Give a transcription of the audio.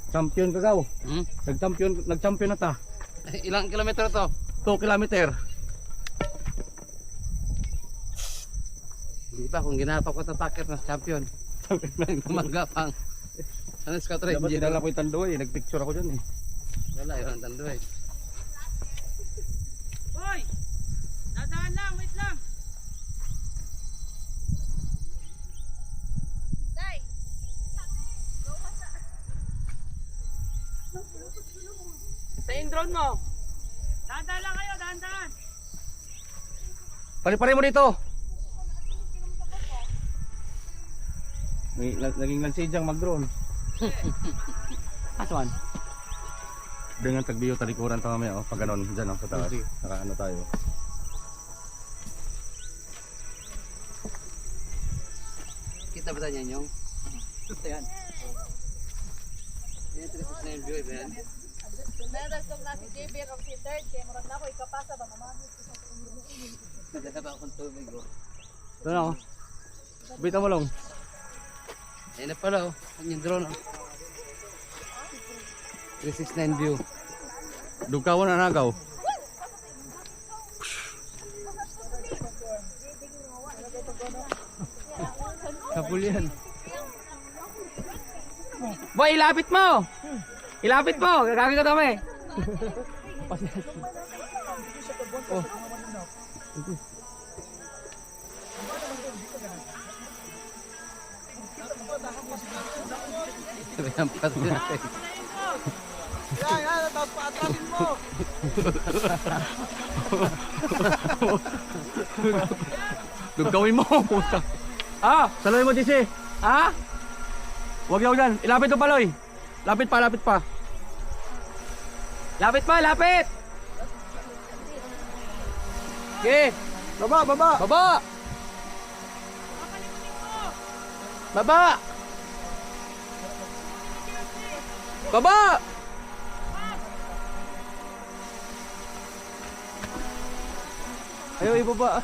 Champion kagaw. Hmm? Nag-champion na ta. Ilang kilometro to? 2 kilometer. Hindi pa kung ginapa ko tatakit na champion. Gumagapang. Ano Scout Dapat Ranger? dinala ko yung tandoy, nagpicture ako dyan eh. Wala, yun ang tando eh. Hoy! Dadaan lang, wait lang. Day! Sa drone mo. Dahan lang kayo, dahan. Pare-pare mo dito. Naging lansidyang mag-drone. Aswan. Dengan tagbiyo talikuran pa mamaya pag ganon dyan sa taas. Nakaano tayo. Kita ba tayo yung? Ayan. Ayan, 369 view yan. Meron kong nasi JB of si third, kaya murag na ako ikapasa ba naman. Nagkasa pa akong tubig oh. Ito na oh. Bita mo lang. Ayan na pala oh. Ayan yung drone oh. 369 view. Dugaw na nagaw. Kapulian. Boy, ilapit mo! Ilapit mo! Gagawin ko dami! Oh. Rampas natin. Yan, tapos paatrasin mo. Dugawin mo. Puta. Ah! Saloy mo DC. Ah! Huwag yaw dyan. Ilapit mo paloy. Lapit pa, lapit pa. Lapit pa, lapit! Okay! Baba, baba. Baba! Baba! Baba! Ayaw ibaba.